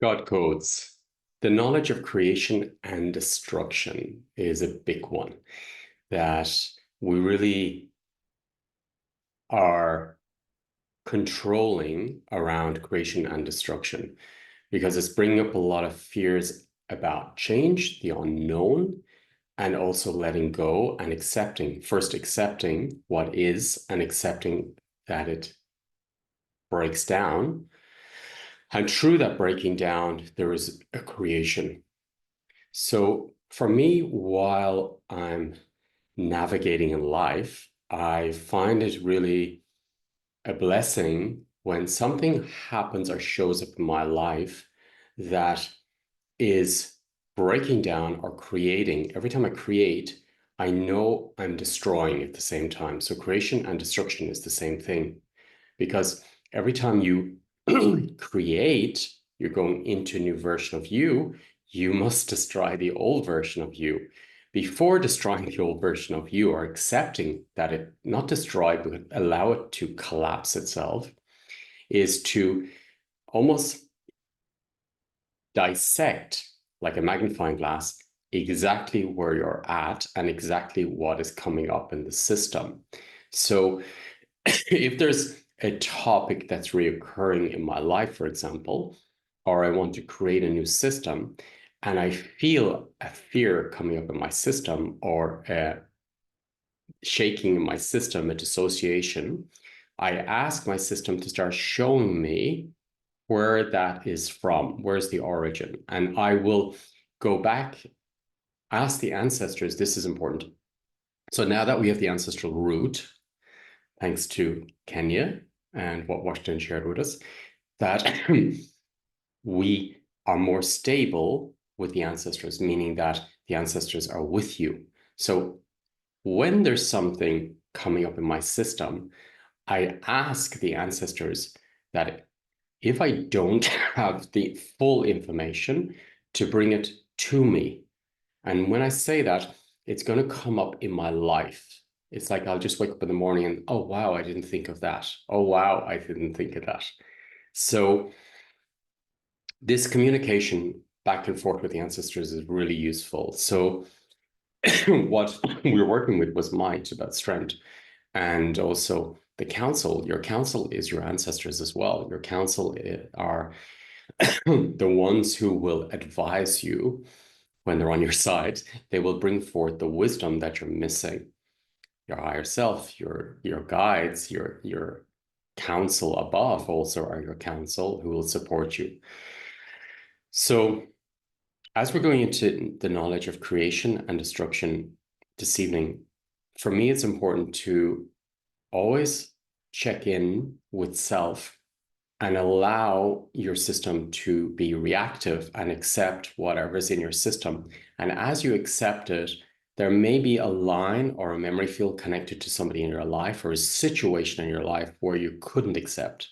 God codes. The knowledge of creation and destruction is a big one that we really are controlling around creation and destruction because it's bringing up a lot of fears about change, the unknown, and also letting go and accepting, first accepting what is and accepting that it breaks down. And through that breaking down, there is a creation. So for me, while I'm navigating in life, I find it really a blessing when something happens or shows up in my life that is breaking down or creating. Every time I create, I know I'm destroying at the same time. So creation and destruction is the same thing because every time you create, you're going into a new version of you. You must destroy the old version of you. Before destroying the old version of you or accepting that it not destroy, but allow it to collapse itself, is to almost dissect like a magnifying glass exactly where you're at and exactly what is coming up in the system. So if there's a topic that's reoccurring in my life, for example, or I want to create a new system, and I feel a fear coming up in my system or a shaking in my system, a dissociation, I ask my system to start showing me where that is from, where's the origin. And I will go back, ask the ancestors, this is important. So now that we have the ancestral root, thanks to Kenya and what Washington shared with us, that we are more stable with the ancestors, meaning that the ancestors are with you. So when there's something coming up in my system, I ask the ancestors that if I don't have the full information, to bring it to me. And when I say that, it's going to come up in my life. It's like I'll just wake up in the morning and, oh, wow, I didn't think of that. Oh, wow, I didn't think of that. So this communication back and forth with the ancestors is really useful. So what we were working with was might, about strength, and also the council. Your council is your ancestors as well. Your council are the ones who will advise you when they're on your side. They will bring forth the wisdom that you're missing. Your higher self, your guides, your council above also are your council who will support you. So as we're going into the knowledge of creation and destruction this evening, for me, it's important to always check in with self and allow your system to be reactive and accept whatever's in your system. And as you accept it, there may be a line or a memory field connected to somebody in your life or a situation in your life where you couldn't accept.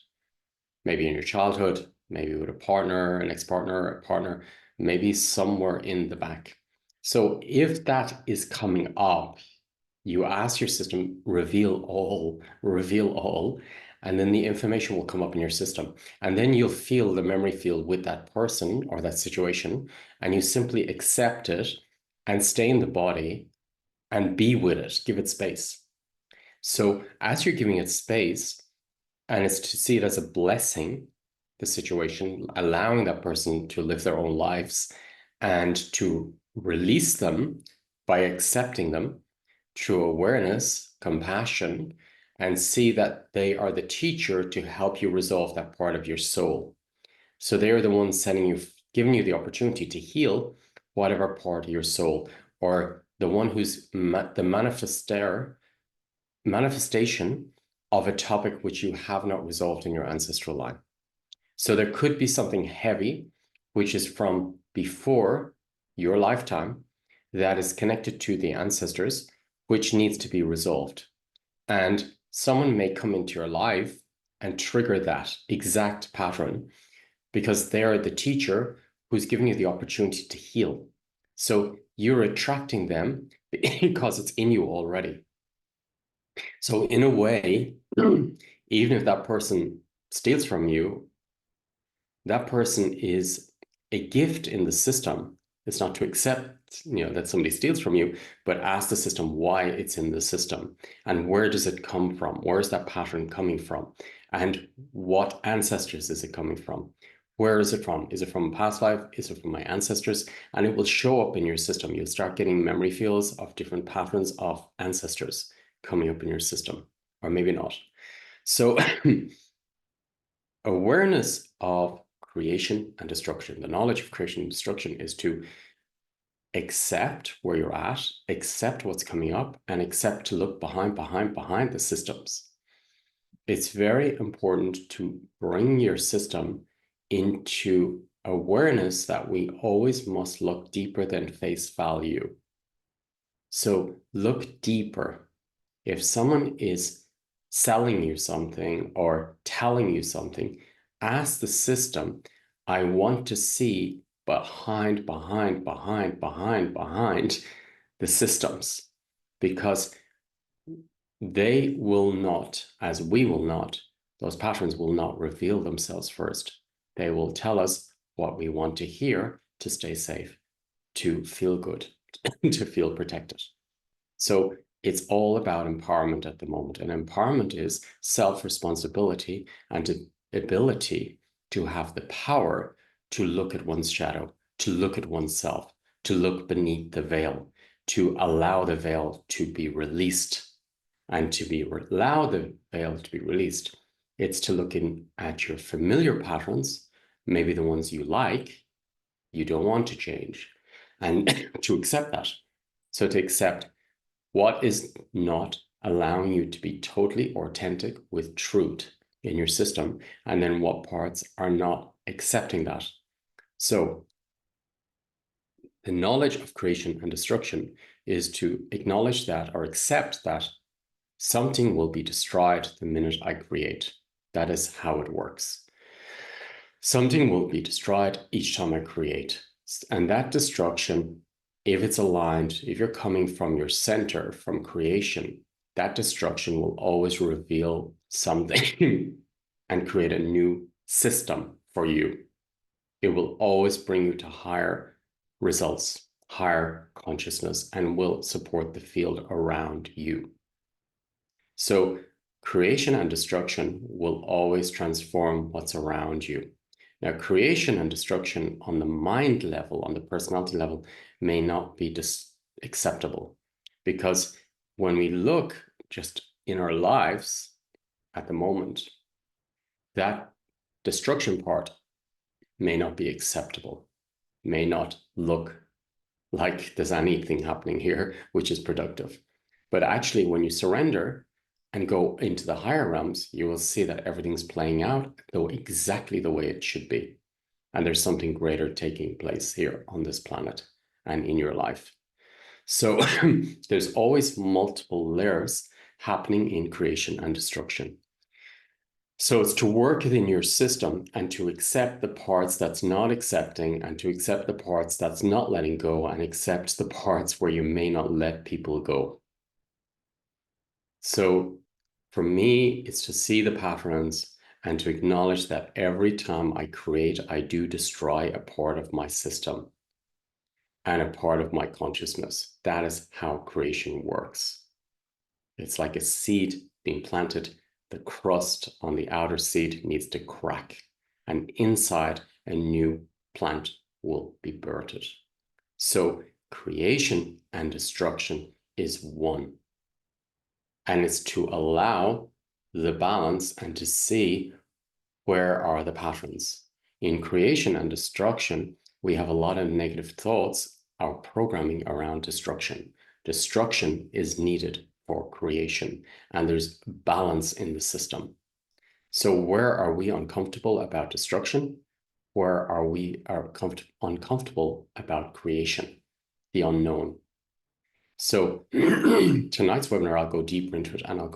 Maybe in your childhood, maybe with a partner, an ex-partner, a partner, maybe somewhere in the back. So if that is coming up, you ask your system, reveal all, and then the information will come up in your system. And then you'll feel the memory field with that person or that situation, and you simply accept it and stay in the body and be with it, give it space. So as you're giving it space, and it's to see it as a blessing, the situation, allowing that person to live their own lives and to release them by accepting them through awareness, compassion, and see that they are the teacher to help you resolve that part of your soul. So they are the ones giving you the opportunity to heal whatever part of your soul, or the one who's the manifestation of a topic which you have not resolved in your ancestral line. So there could be something heavy, which is from before your lifetime, that is connected to the ancestors, which needs to be resolved. And someone may come into your life and trigger that exact pattern because they're the teacher who's giving you the opportunity to heal. So you're attracting them because it's in you already. So in a way, even if that person steals from you, that person is a gift in the system. It's not to accept, that somebody steals from you, but ask the system why it's in the system and where does it come from? Where is that pattern coming from? And what ancestors is it coming from? Where is it from? Is it from a past life? Is it from my ancestors? And it will show up in your system. You'll start getting memory fields of different patterns of ancestors coming up in your system, or maybe not. So awareness of creation and destruction, the knowledge of creation and destruction, is to accept where you're at, accept what's coming up, and accept to look behind the systems. It's very important to bring your system into awareness that we always must look deeper than face value. So look deeper. If someone is selling you something or telling you something, ask the system, I want to see behind the systems, because they will not, as we will not, those patterns will not reveal themselves first. They will tell us what we want to hear to stay safe, to feel good, to feel protected. So it's all about empowerment at the moment. And empowerment is self-responsibility and the ability to have the power to look at one's shadow, to look at oneself, to look beneath the veil, to allow the veil to be released. And to allow the veil to be released, it's to look in at your familiar patterns, maybe the ones you like, you don't want to change, and to accept that. So to accept what is not allowing you to be totally authentic with truth in your system, and then what parts are not accepting that. So the knowledge of creation and destruction is to acknowledge that or accept that something will be destroyed the minute I create. That is how it works. Something will be destroyed each time I create. And that destruction, if it's aligned, if you're coming from your center, from creation, that destruction will always reveal something and create a new system for you. It will always bring you to higher results, higher consciousness, and will support the field around you. So creation and destruction will always transform what's around you. Now, creation and destruction on the mind level, on the personality level, may not be acceptable, because when we look just in our lives at the moment, that destruction part may not be acceptable, may not look like there's anything happening here which is productive. But actually, when you surrender and go into the higher realms, you will see that everything's playing out though exactly the way it should be. And there's something greater taking place here on this planet and in your life. So there's always multiple layers happening in creation and destruction. So it's to work within your system and to accept the parts that's not accepting, and to accept the parts that's not letting go, and accept the parts where you may not let people go. So for me, it's to see the patterns and to acknowledge that every time I create, I do destroy a part of my system and a part of my consciousness. That is how creation works. It's like a seed being planted. The crust on the outer seed needs to crack, and inside a new plant will be birthed. So creation and destruction is one. And it's to allow the balance and to see where are the patterns. In creation and destruction, we have a lot of negative thoughts, our programming around destruction. Destruction is needed for creation, and there's balance in the system. So where are we uncomfortable about destruction? Where are we uncomfortable about creation, the unknown? So tonight's webinar, I'll go deeper into it, and I'll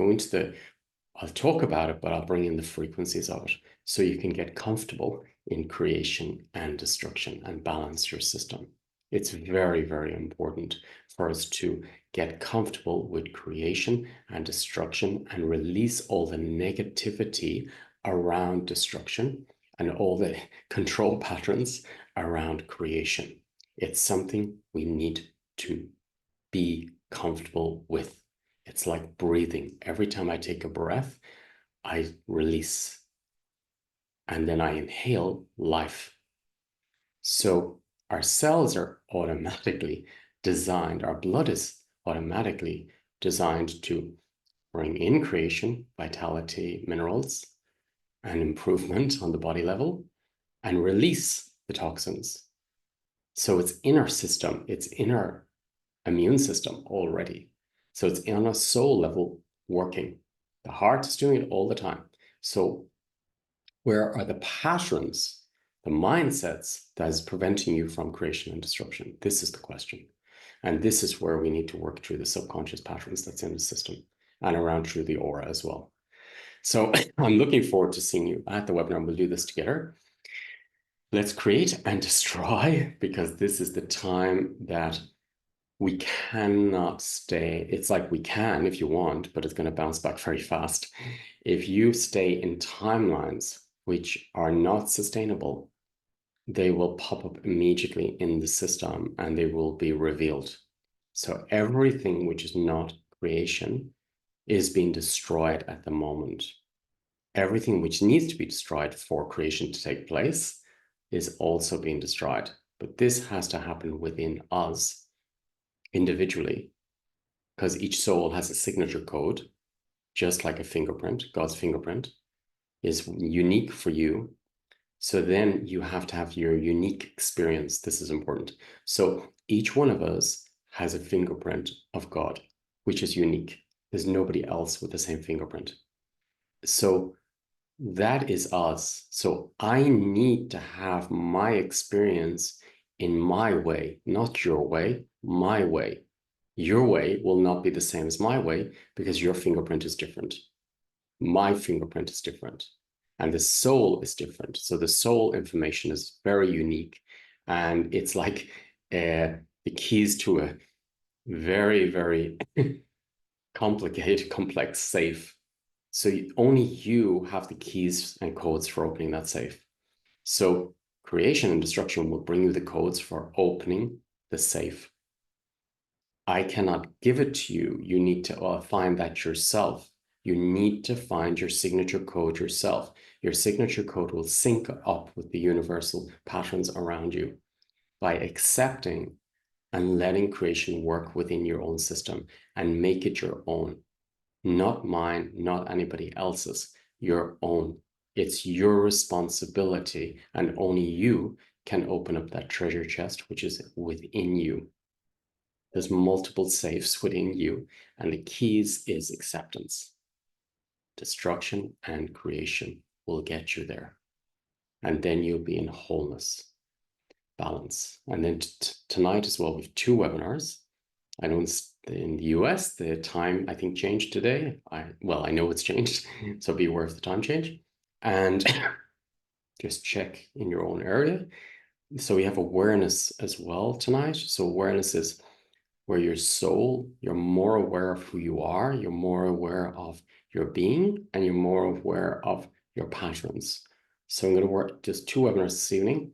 talk about it, but I'll bring in the frequencies of it so you can get comfortable in creation and destruction and balance your system. It's very, very important for us to get comfortable with creation and destruction and release all the negativity around destruction and all the control patterns around creation. It's something we need to be comfortable with. It's like breathing. Every time I take a breath, I release, and then I inhale life. So our cells are automatically designed, our blood is automatically designed to bring in creation, vitality, minerals, and improvement on the body level, and release the toxins. So it's in our system, it's in our immune system already. So it's on a soul level working. The heart is doing it all the time. So where are the patterns, the mindsets that is preventing you from creation and disruption? This is the question. And this is where we need to work through the subconscious patterns that's in the system and around through the aura as well. So I'm looking forward to seeing you at the webinar. We'll do this together. Let's create and destroy, because this is the time that we cannot stay. It's like we can if you want, but it's going to bounce back very fast. If you stay in timelines which are not sustainable, they will pop up immediately in the system and they will be revealed. So everything which is not creation is being destroyed at the moment. Everything which needs to be destroyed for creation to take place is also being destroyed. But this has to happen within us individually, because each soul has a signature code, just like a fingerprint. God's fingerprint is unique for you. So then you have to have your unique experience. This is important. So each one of us has a fingerprint of God, which is unique. There's nobody else with the same fingerprint. So that is us. So I need to have my experience in my way, not your way, my way. Your way will not be the same as my way because your fingerprint is different. My fingerprint is different. And the soul is different. So the soul information is very unique. And it's like the keys to a very, very complicated, complex safe. So only you have the keys and codes for opening that safe. So creation and destruction will bring you the codes for opening the safe. I cannot give it to you. You need to find that yourself. You need to find your signature code yourself. Your signature code will sync up with the universal patterns around you by accepting and letting creation work within your own system and make it your own. Not mine, not anybody else's, your own. It's your responsibility, and only you can open up that treasure chest, which is within you. There's multiple safes within you, and the keys is acceptance. Destruction and creation will get you there. And then you'll be in wholeness, balance. And then tonight as well, we have 2 webinars. I know in the US, the time, I think, changed today. I know it's changed, so be aware of the time change. And just check in your own area. So we have awareness as well tonight. So awareness is where your soul, you're more aware of who you are, you're more aware of your being, and you're more aware of your patterns. So I'm going to work just 2 webinars this evening.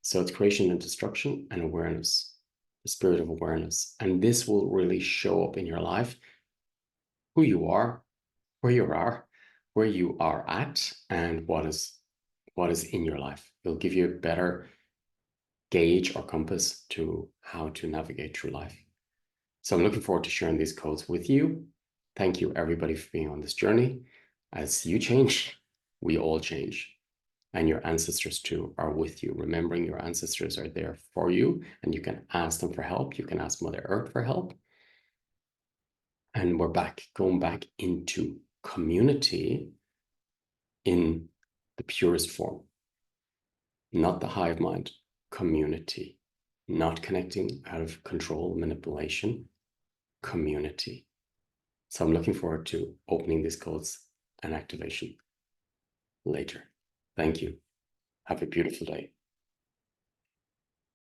So it's creation and destruction and awareness, the spirit of awareness. And this will really show up in your life, who you are, where you are at, and what is in your life. It'll give you a better gauge or compass to how to navigate through life. So I'm looking forward to sharing these codes with you. Thank you, everybody, for being on this journey. As you change, we all change. And your ancestors too are with you. Remembering your ancestors are there for you, and you can ask them for help. You can ask Mother Earth for help. And we're going back into community in the purest form. Not the hive mind, community. Not connecting out of control, manipulation, community. So I'm looking forward to opening these codes and activation later. Thank you. Have a beautiful day.